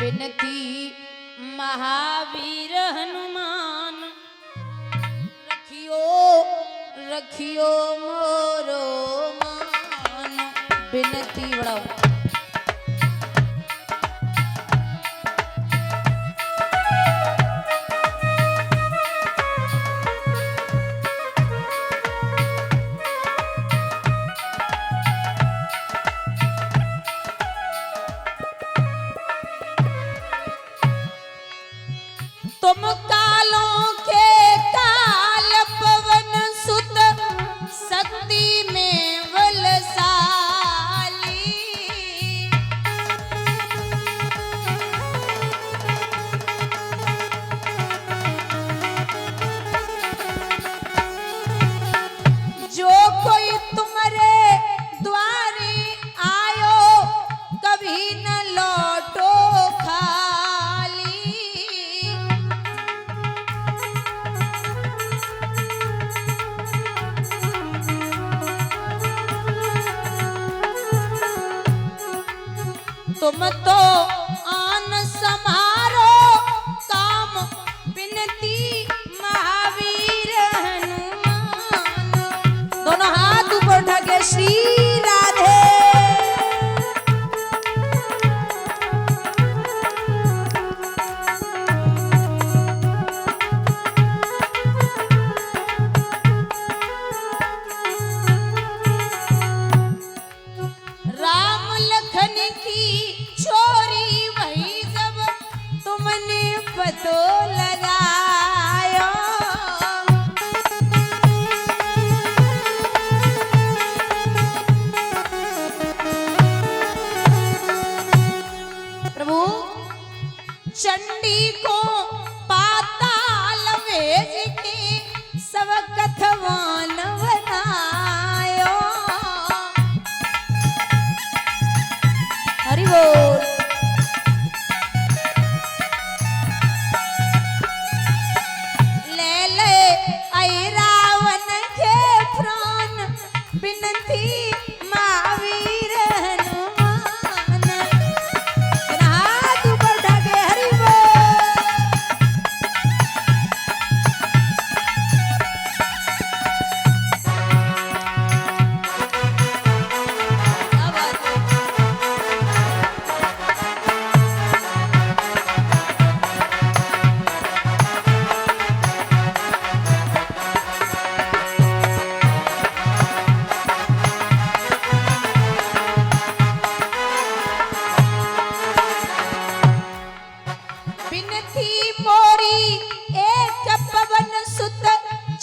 बिनती महावीर हनुमान रखियो रखियो मोरो मान। बिनती बढ़ाओ। तुम कालों के काल पवन सुत शक्ति में बलशाली। जो कोई तुम्हारे द्वारे आयो कभी न लौटो खाली। तुम तो आन समारो काम बिनती महावीर हनुमान। दोनों हाथ ऊपर उठा के श्री राधे। राम लखन की छोरी वही जब तुमने पतो लगायो। प्रभु चंडी को पाताल भेज के सब कथवान बनायो। हरि बोल। ले ले आई रावण के प्राण बिनती महावीर हनुमान। हाथ ऊपर उठा के हरि बोल। बिनती मोरी एक पवन सुत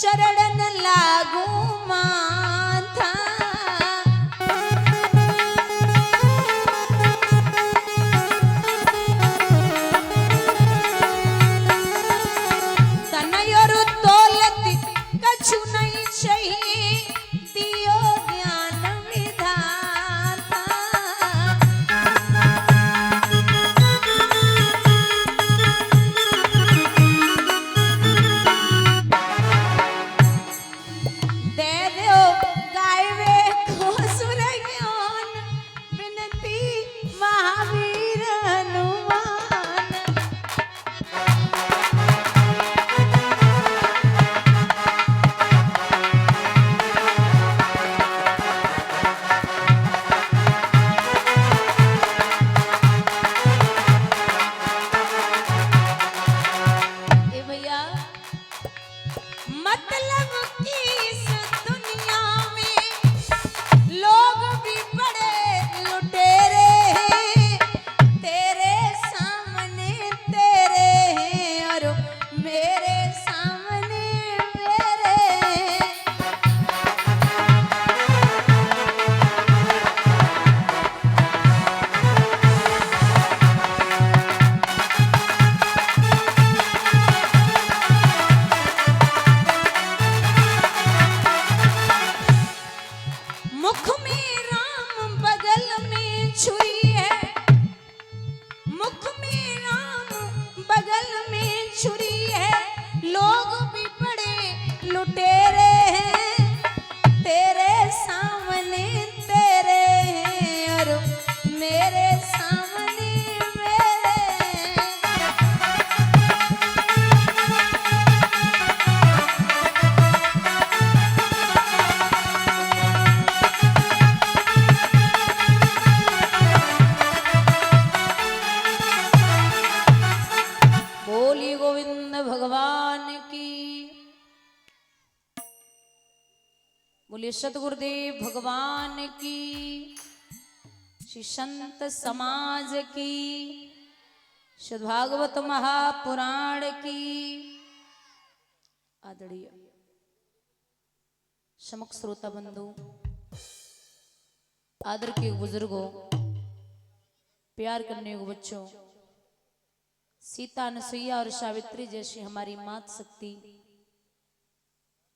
चरण लागू माथा। तनयोर दौलत कछु नहीं चाहिए दियो ज्ञान विधाता। दे दो गायवे को सुर ज्ञान बिनती महावीर हनुमान। ए भैया मतलब कि इस दुनिया में लोग भी बड़े लुटेरे हैं। तेरे सामने तेरे हैं और मेरे सामने मेरे हैं। मुख में राम बगल में छुरी है। मुख में राम बगल में छुरी है। लोग भी बड़े लुटेरे हैं। तेरे सामने तेरे हैं और मेरे सामने मेरे हैं। बोले सतगुरुदेव भगवान की, श्री संत समाज की, सद्भागवत महापुराण की। आदरणीय समक्ष श्रोता बंधु, आदर के बुजुर्गों, प्यार करने को बच्चों, सीता अनसुईया और सावित्री जैसी हमारी मात शक्ति,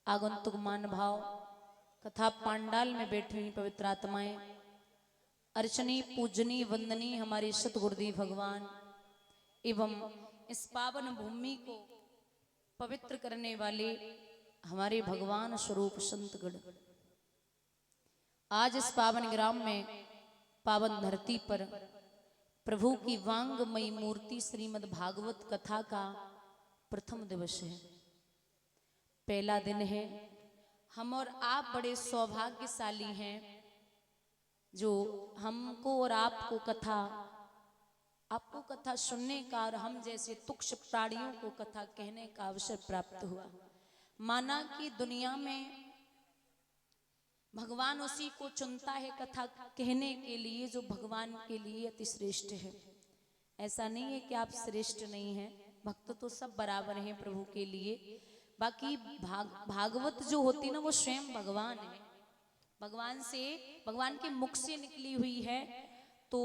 आगंतुक मान भाव, कथा पांडाल में बैठी हुई पवित्र आत्माएं, अर्चनी पूजनी वंदनी हमारे सतगुरुदेव भगवान एवं इस पावन भूमि को पवित्र करने वाले हमारे भगवान स्वरूप संतगण, आज इस पावन ग्राम में पावन धरती पर प्रभु की वांगमयी मूर्ति श्रीमद् भागवत कथा का प्रथम दिवस है, पहला दिन है। हम और आप बड़े सौभाग्यशाली हैं जो हमको और आपको कथा सुनने का और हम जैसे तुक्ष प्राणियों को कथा कहने का अवसर प्राप्त हुआ। माना कि दुनिया में भगवान उसी को चुनता है कथा कहने के लिए जो भगवान के लिए अति श्रेष्ठ है। ऐसा नहीं है कि आप श्रेष्ठ नहीं हैं, भक्त तो सब बराबर हैं प्रभु के लिए। बाकी भागवत जो होती ना वो स्वयं भगवान है, भगवान के मुख से निकली हुई है। तो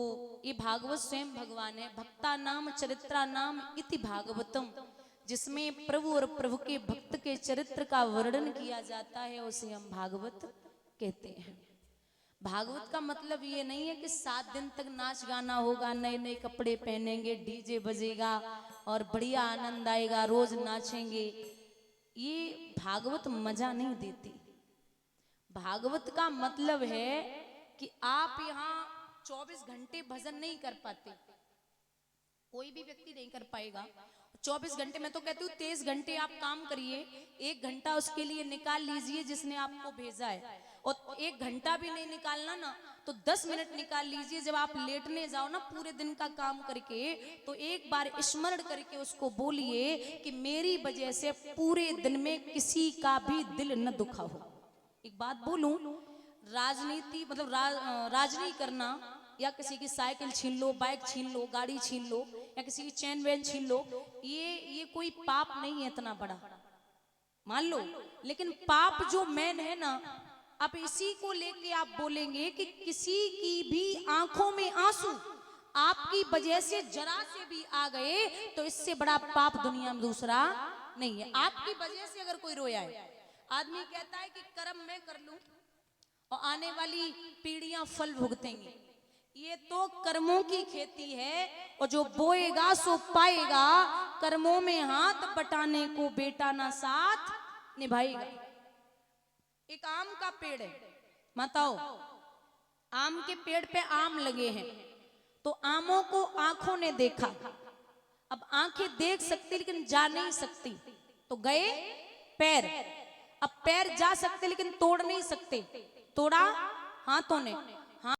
ये भागवत स्वयं भगवान है। भक्ता नाम चरित्रा नाम इति भागवतम, जिसमें प्रभु और प्रभु के भक्त के चरित्र का वर्णन किया जाता है, उसे हम भागवत कहते हैं। भागवत का मतलब ये नहीं है कि 7 दिन तक नाच गाना होगा, नए नए कपड़े पहनेंगे, डीजे बजेगा और बढ़िया आनंद आएगा, रोज नाचेंगे। ये भागवत मजा नहीं देती। भागवत का मतलब है कि आप यहाँ 24 घंटे भजन नहीं कर पाते, कोई भी व्यक्ति नहीं कर पाएगा। 24 घंटे, मैं तो कहती हूँ 23 घंटे आप काम करिए, 1 घंटा उसके लिए निकाल लीजिए जिसने आपको भेजा है। और 1 घंटा भी नहीं निकालना ना तो 10 मिनट निकाल लीजिए। जब आप लेटने जाओ ना पूरे दिन का काम करके, तो एक बार स्मरण करके उसको बोलिए कि मेरी वजह से पूरे दिन में किसी का भी दिल न दुखा हो। एक बात बोलूं, राजनीति मतलब राजनीति करना या किसी की साइकिल छीन लो, बाइक छीन लो, गाड़ी छीन लो या किसी की चैन वैन छीन लो, ये कोई पाप नहीं है इतना बड़ा, मान लो। लेकिन पाप जो मेन है ना, अब इसी को लेके आप बोलेंगे कि किसी की भी आंखों में आंसू आपकी वजह से जरा से भी आ गए तो इससे बड़ा पाप दुनिया में दूसरा नहीं है। आपकी वजह से अगर कोई रोया है, आदमी कहता है कि कर्म मैं कर लूं और आने वाली पीढ़ियां फल भुगतेंगी। ये तो कर्मों की खेती है और जो बोएगा सो पाएगा। कर्मों में हाथ बटाने को बेटा ना साथ निभाएगा। एक आम का पेड़ है, माताओ, आम के पेड़ पे आम लगे हैं, तो आमों को आंखों ने देखा। अब आंखें देख सकती लेकिन जा नहीं सकती, तो गए पैर। अब पैर जा सकते लेकिन तोड़ नहीं सकते, तोड़ा हाथों ने।